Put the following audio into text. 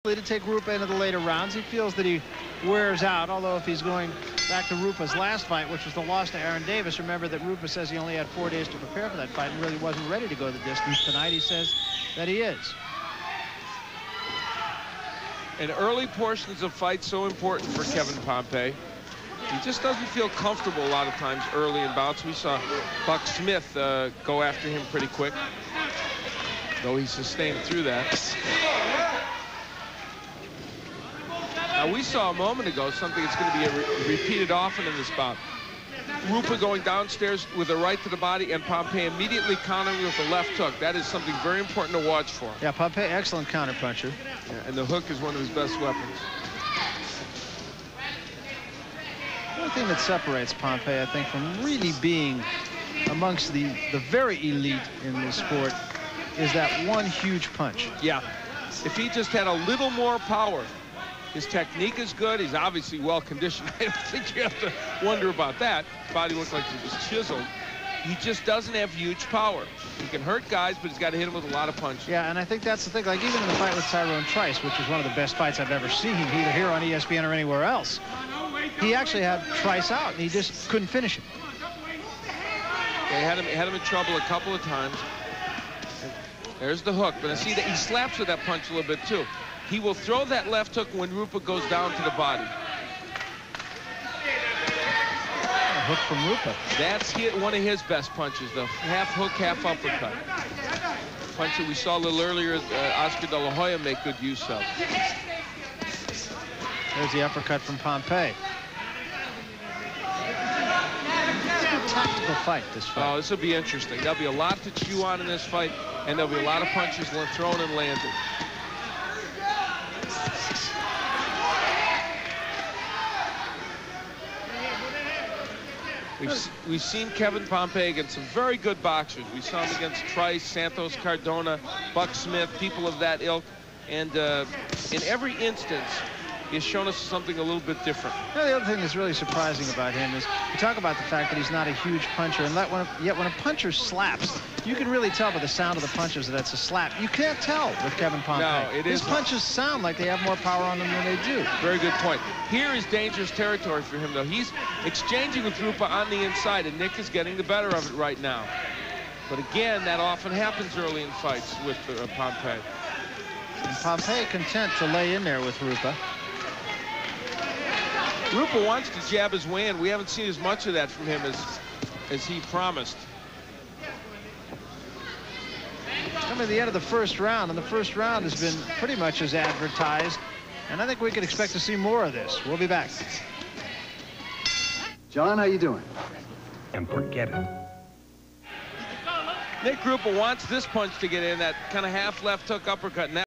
To take Rupa into the later rounds. He feels that he wears out, although if he's going back to Rupa's last fight, which was the loss to Aaron Davis, remember that Rupa says he only had 4 days to prepare for that fight and really wasn't ready to go the distance. Tonight he says that he is. And early portions of fights so important for Kevin Pompey. He just doesn't feel comfortable a lot of times early in bouts. We saw Buck Smith go after him pretty quick, though he sustained through that. Now, we saw a moment ago something that's going to be repeated often in this bout. Rupa going downstairs with a right to the body and Pompey immediately countering with a left hook. That is something very important to watch for. Yeah, Pompey, excellent counter puncher. Yeah, and the hook is one of his best weapons. The only thing that separates Pompey, I think, from really being amongst the very elite in this sport is that one huge punch. Yeah. If he just had a little more power. His technique is good. He's obviously well conditioned. I don't think you have to wonder about that. His body looks like it was chiseled. He just doesn't have huge power. He can hurt guys, but he's got to hit them with a lot of punches. Yeah, and I think that's the thing. Like even in the fight with Tyrone Trice, which is one of the best fights I've ever seen, either here on ESPN or anywhere else, he actually had Trice out, and he just couldn't finish him. They had him in trouble a couple of times. There's the hook, but I see that he slaps with that punch a little bit too. He will throw that left hook when Rupa goes down to the body. A hook from Rupa. That's one of his best punches, the half hook, half uppercut. Punch that we saw a little earlier, Oscar De La Hoya make good use of. There's the uppercut from Pompey. It's a tactical fight, this fight. Oh, this will be interesting. There'll be a lot to chew on in this fight, and there'll be a lot of punches thrown and landed. We've seen Kevin Pompey against some very good boxers. We saw him against Trice, Santos Cardona, Buck Smith, people of that ilk. And in every instance, he's shown us something a little bit different. Yeah, the other thing that's really surprising about him is you talk about the fact that he's not a huge puncher, and yet when a puncher slaps, you can really tell by the sound of the punches that it's a slap. You can't tell with Kevin Pompey. No, His punches sound like they have more power on them than they do. Very good point. Here is dangerous territory for him, though. He's exchanging with Rupa on the inside, and Nick is getting the better of it right now. But again, that often happens early in fights with Pompey. And Pompey content to lay in there with Rupa. Rupa wants to jab his way in. We haven't seen as much of that from him as he promised. Coming to the end of the first round, and the first round has been pretty much as advertised, and I think we can expect to see more of this. We'll be back. John, how you doing? And forget it. Nick Rupa wants this punch to get in, that kind of half left hook uppercut. And